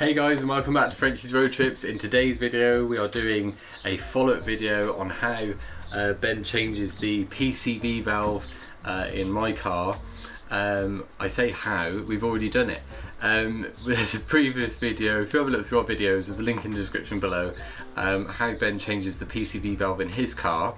Hey guys, and welcome back to Frenchie's Road Trips. In today's video we are doing a follow-up video on how Ben changes the PCV valve in my car. I say how, we've already done it. There's a previous video, if you have a look through our videos, there's a link in the description below, how Ben changes the PCV valve in his car.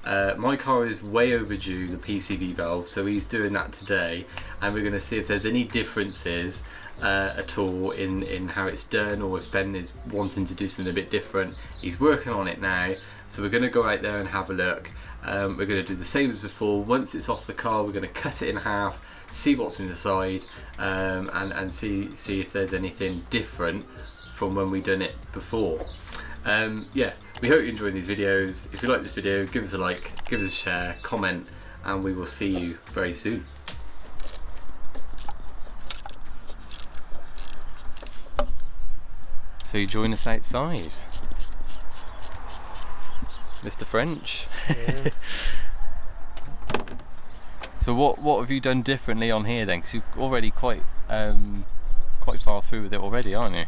My car is way overdue the PCV valve, so he's doing that today, and we're going to see if there's any differences at all in how it's done, or if Ben is wanting to do something a bit different. He's working on it now, so we're going to go out there and have a look. We're going to do the same as before. Once it's off the car, we're going to cut it in half, see what's inside, and see if there's anything different from when we done it before. Yeah, we hope you're enjoying these videos. If you like this video, give us a like, give us a share, comment, and we will see you very soon. So you join us outside, Mr. French. Yeah. So what have you done differently on here then? Because you're already quite far through with it already, aren't you?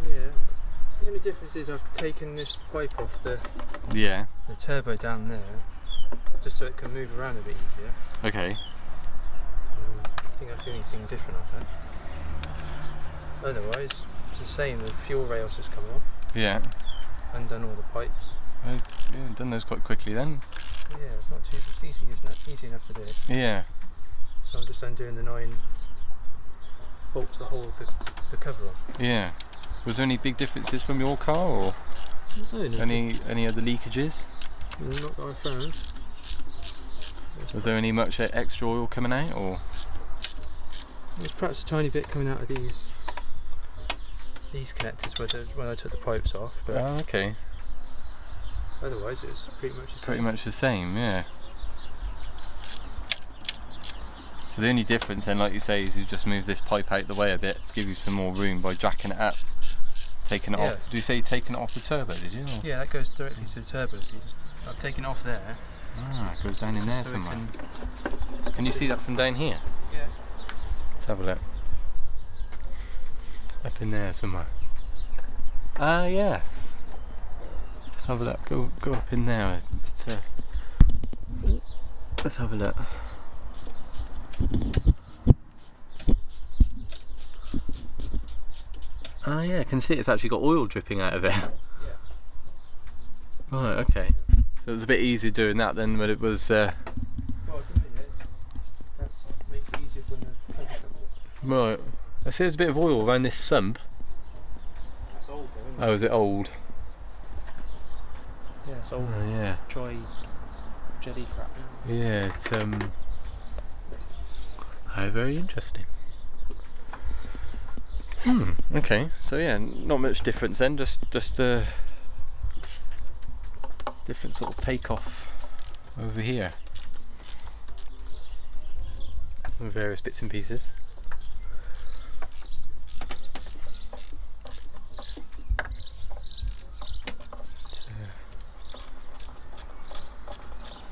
Yeah. The only difference is I've taken this pipe off the turbo down there, just so it can move around a bit easier. Okay. I think that's the only thing different I've done. Otherwise, it's the same. The fuel rails just come off. Yeah. Undone all the pipes. Oh, yeah, done those quite quickly then. Yeah, it's not too easy enough to do. Yeah. So I'm just undoing the 9 bolts that hold the cover on. Yeah. Was there any big differences from your car, or No. any other leakages? Not that I found. Was there any much extra oil coming out, or? There's perhaps a tiny bit coming out of these connectors when I took the pipes off. But Oh, okay. otherwise, it's pretty much the same. Pretty much the same, yeah. So the only difference then, like you say, is you just move this pipe out the way a bit to give you some more room by jacking it up, taking it off. Did you say you'd taken it off the turbo, did you? Or? Yeah, that goes directly to the turbo. So I've taken it off there. Ah, it goes down in there so somewhere. Can you see that from down here? Yeah. Let's have a look. Up in there somewhere. Ah, yes. Let's have a look. Go up in there. Let's have a look. Ah, yeah, I can see it's actually got oil dripping out of it. Yeah. Right, okay. So it was a bit easier doing that then when it was. Well, at the minute, that makes it easier when the cover comes off. Right. I see there's a bit of oil around this sump. That's old though, isn't it? Oh, is it old? Yeah, it's old. Oh, yeah. Dry jelly crap. Yeah, it's very interesting. Okay, so yeah, not much difference then, just a different sort of takeoff over here. With various bits and pieces.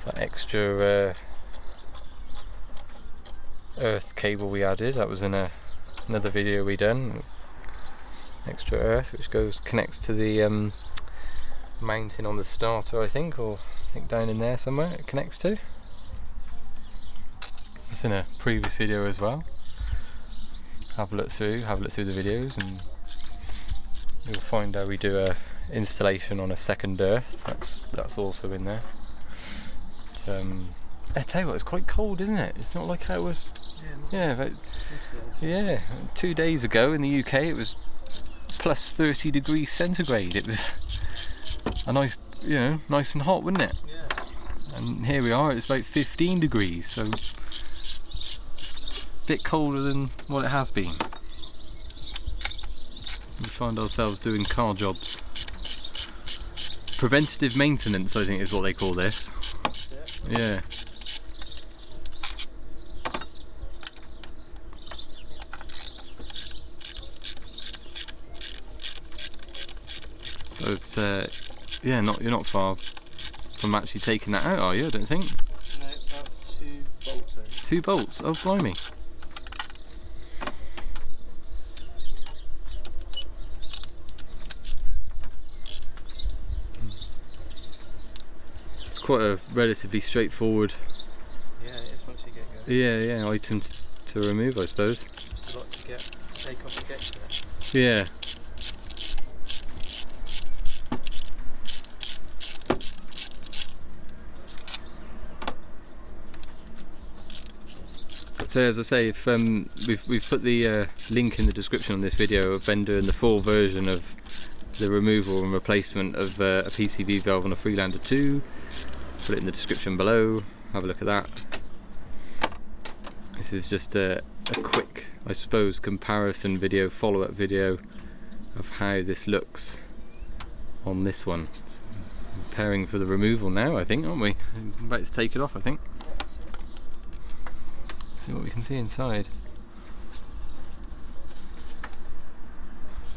That extra earth cable we added, that was in another video we done. Extra earth which connects to the mounting on the starter, I think down in there somewhere it connects to. It's in a previous video as well. Have a look through the videos and you'll find how we do a installation on a second earth. That's also in there. I tell you what, it's quite cold, isn't it? It's not like how it was. Yeah, 2 days ago in the UK it was plus 30 degrees centigrade. It was a nice, nice and hot, wasn't it? Yeah. And here we are, it's about 15 degrees, so a bit colder than what it has been. We find ourselves doing car jobs. Preventative maintenance, I think is what they call this. Yeah. So it's yeah, you're not far from actually taking that out, are you? I don't think. No, about 2 bolts there. 2 bolts. Oh, blimey. quite a relatively straightforward. Yeah, it is once you get going. Yeah, item to remove, I suppose. Just a lot to take off and get to it. Yeah. So as I say, if we've put the link in the description on this video of Ben doing the full version of the removal and replacement of a PCV valve on a Freelander 2. Put it in the description below. Have a look at that. This is just a quick, I suppose, comparison video, follow-up video of how this looks on this one. Preparing for the removal now, I think, aren't we? I'm about to take it off, I think. See what we can see inside.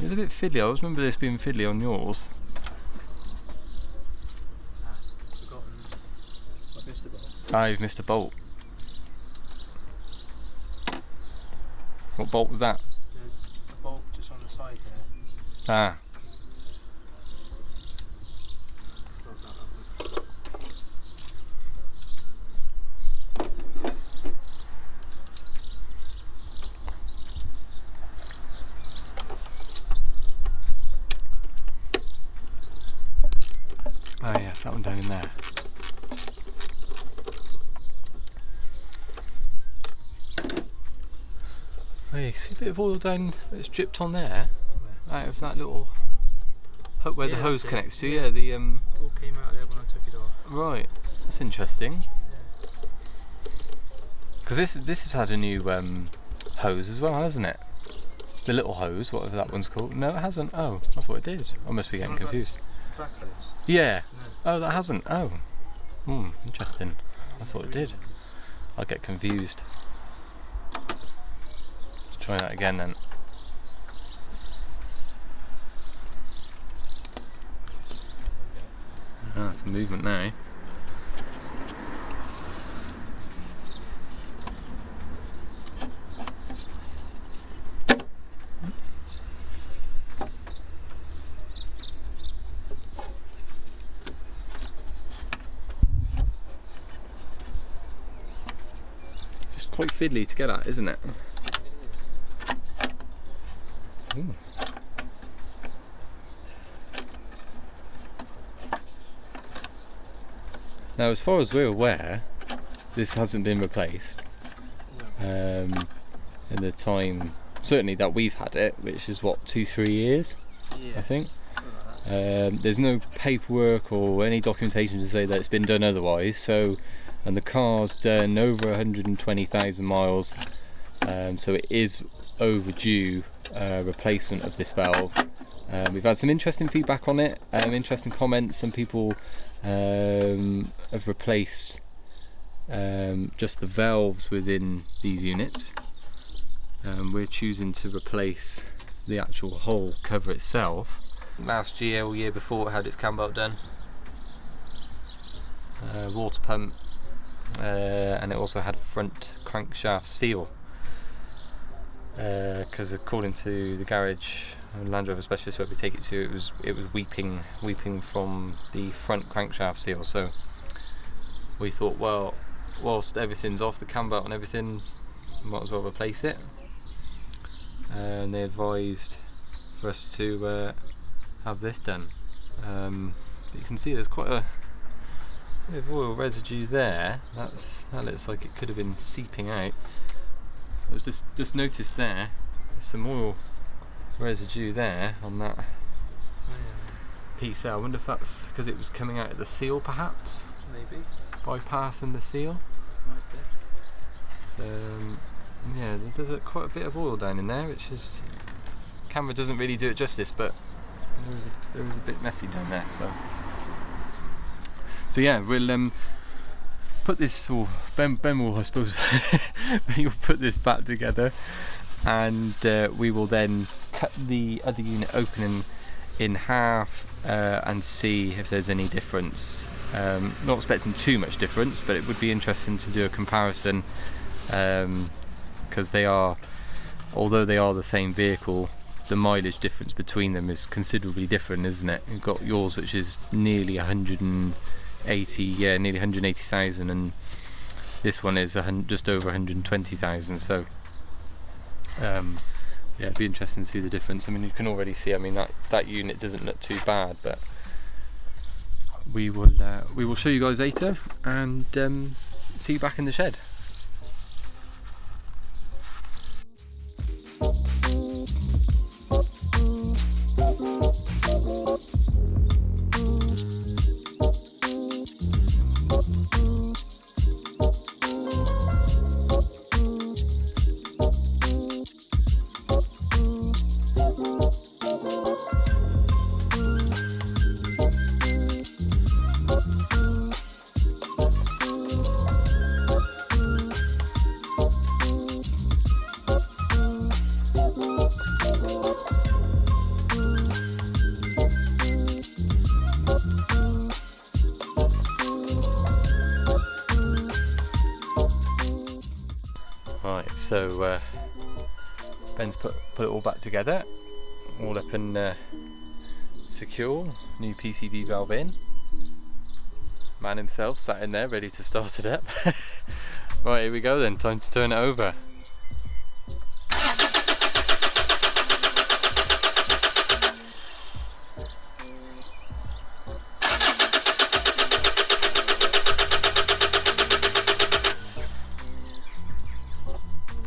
It's a bit fiddly. I always remember this being fiddly on yours. Forgotten. I've missed a bolt. Ah, you've missed a bolt. What bolt was that? There's a bolt just on the side there. Ah. Oh yes, that one down in there. Oh, you can see a bit of oil down that's dripped on there, out of that little where the hose connects to. Yeah, the all came out of there when I took it off. Right, that's interesting. Yeah. Because this has had a new hose as well, hasn't it? The little hose, whatever that one's called. No, it hasn't. Oh, I thought it did. I must be getting confused. Black hose. Yeah. No. Oh, that hasn't. Oh. Interesting. I thought it did. I'll get confused. Let's try that again then. Ah, it's a movement now. Quite fiddly to get at, isn't it? It is. Ooh. Now, as far as we're aware, this hasn't been replaced in the time, certainly that we've had it, which is what, 2-3 years, Yeah. I think. Like There's no paperwork or any documentation to say that it's been done otherwise. So. And the car's done over 120,000 miles, so it is overdue replacement of this valve. We've had some interesting feedback on it, interesting comments. Some people have replaced just the valves within these units. We're choosing to replace the actual whole cover itself. Last year or year before it had its cam belt done. Water pump. And it also had front crankshaft seal, because according to the garage Land Rover specialist where we take it to, it was weeping from the front crankshaft seal. So we thought, well, whilst everything's off, the cam belt and everything, might as well replace it. And they advised for us to have this done. But you can see there's quite a bit of oil residue there. That looks like it could have been seeping out. I was just noticed there, there's some oil residue there on that piece there. I wonder if that's because it was coming out of the seal, perhaps? maybe. Bypassing the seal. Might be. So yeah, there's quite a bit of oil down in there, which is, camera doesn't really do it justice, but there was a bit messy down there. So yeah, we'll put this, or Ben will, I suppose, you'll put this back together, and we will then cut the other unit open in half and see if there's any difference. Not expecting too much difference, but it would be interesting to do a comparison, because they are, although they are the same vehicle, the mileage difference between them is considerably different, isn't it? You've got yours, which is nearly 100 nearly 180,000, and this one is just over 120,000. So yeah, it'd be interesting to see the difference. I mean, you can already see, I mean, that unit doesn't look too bad, but we will show you guys later, and see you back in the shed. Right, so Ben's put it all back together, all up and secure. New PCV valve in. Man himself sat in there ready to start it up. Right, here we go then, time to turn it over.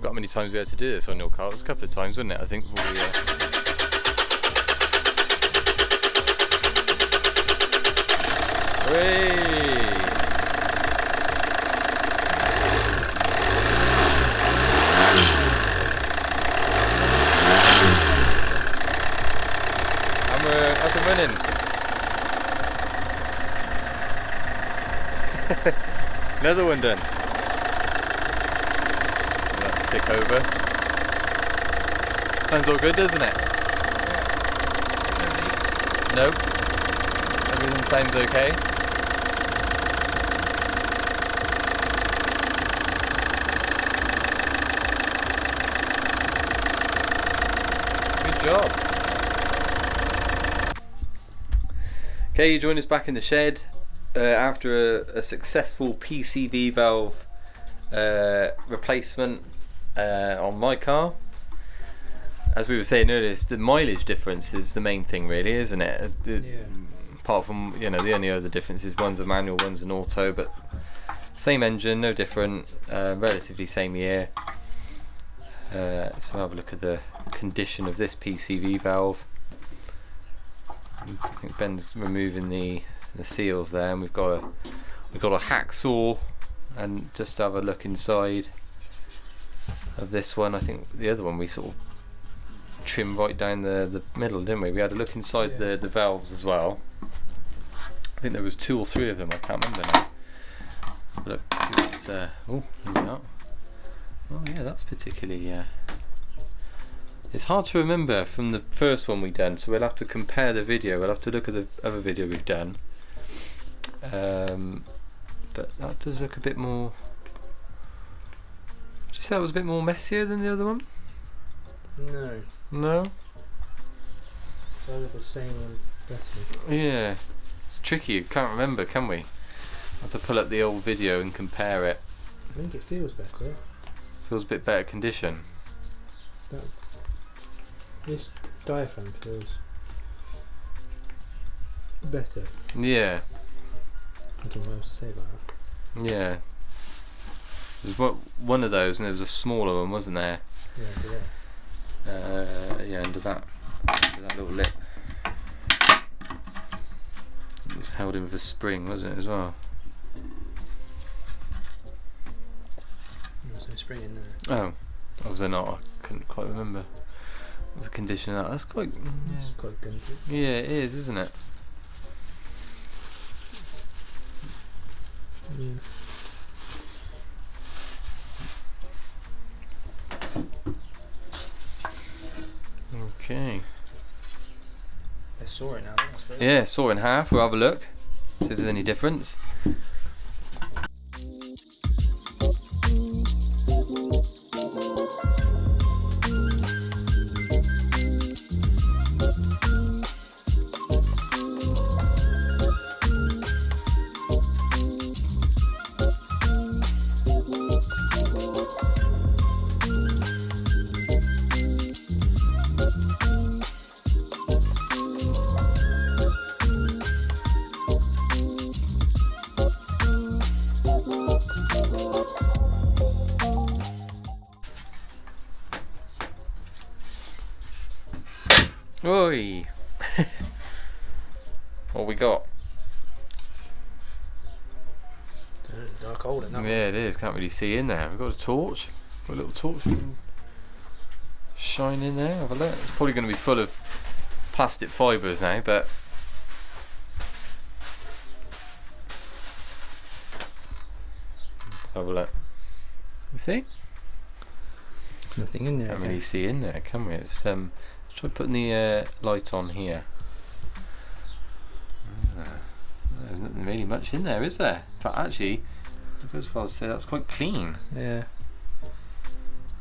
How many times we had to do this on your car? It was a couple of times, wasn't it? I think before we and we're up and running. Another one done. Tick over. Sounds all good, doesn't it? Yeah. Nope. Everything sounds okay. Good job. Okay, you join us back in the shed after a successful PCV valve replacement on my car. As we were saying earlier, it's the mileage difference is the main thing, really, isn't it? Yeah. Apart from, you know, the only other difference is one's a manual, one's an auto, but same engine, no different, relatively same year. So have a look at the condition of this PCV valve. I think Ben's removing the seals there, and we've got a hacksaw, and just have a look inside of this one. I think the other one we sort of trimmed right down the middle, didn't we? We had a look inside the valves as well. I think there was 2 or 3 of them, I can't remember now. Look, it's oh, look at that. Oh yeah, that's particularly it's hard to remember from the first one we done, so we'll have to compare the video. We'll have to look at the other video we've done. But that does look a bit more. Did you say that was a bit more messier than the other one? No. No? I look the same one better. Yeah. It's tricky, can't remember, can we? Have to pull up the old video and compare it. I think it feels better. Feels a bit better condition. This diaphragm feels better. Yeah. I don't know what else to say about that. Yeah. There's one of those, and there was a smaller one, wasn't there? Yeah, under there. Yeah, under that little lip. It was held in with a spring, wasn't it, as well? There's no spring in there. Oh, was there not? I couldn't quite remember. What's the condition of that? That's quite. Yeah. It's quite good. Yeah, it is, isn't it? Yeah. Okay. I saw it now, I suppose. Yeah, saw it in half. We'll have a look, see if there's any difference. Oi! What we got? It's dark hole in that one. Yeah, it is. Can't really see in there. We've got a torch. Got a little torch we can shine in there. Have a look. It's probably going to be full of plastic fibres now, but let's have a look. You see? Nothing in there. Can't really see in there, can we? Let's try putting the light on here. There's not really much in there, is there? In fact, actually, I go as far as to say that's quite clean. Yeah.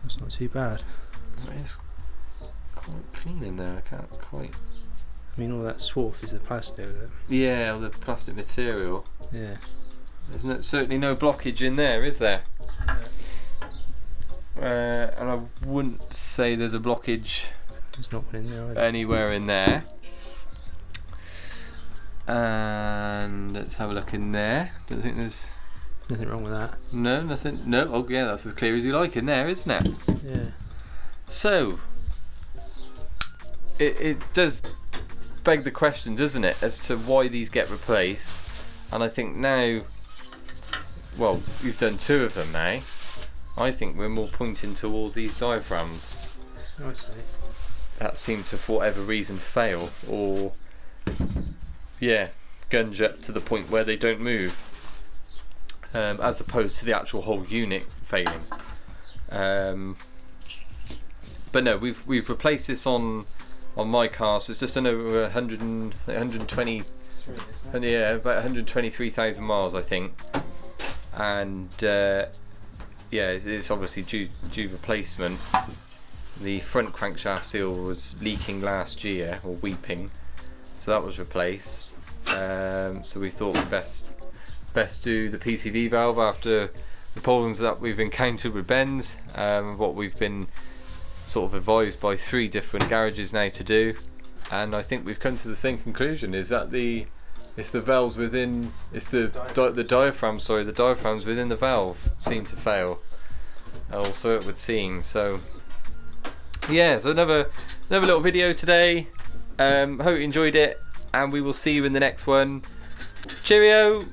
That's not too bad. It is quite clean in there. I can't quite. I mean, all that swarf is the plastic. Yeah, all the plastic material. Yeah. There's certainly no blockage in there, is there? And I wouldn't say there's a blockage. There's not one in there either. Anywhere in there. And let's have a look in there. Don't think there's nothing wrong with that. No, nothing. No. Oh yeah, that's as clear as you like in there, isn't it? Yeah. So it does beg the question, doesn't it, as to why these get replaced. And I think now, well, we've done 2 of them now. I think we're more pointing towards these diaphragms I see. that seem to, for whatever reason, fail, or yeah, gunge up to the point where they don't move, as opposed to the actual whole unit failing. But no, we've replaced this on my car, so it's just done over 120, yeah, about 123,000 miles, I think, and yeah, it's obviously due replacement. The front crankshaft seal was leaking last year, or weeping, so that was replaced. So we thought we'd best do the PCV valve after the problems that we've encountered with bends, what we've been sort of advised by 3 different garages now to do, and I think we've come to the same conclusion: is that it's the valves within, it's the diaphragms. Sorry, the diaphragms within the valve seem to fail. Also, it would seem. So yeah, so another little video today. Hope you enjoyed it, and we will see you in the next one. Cheerio!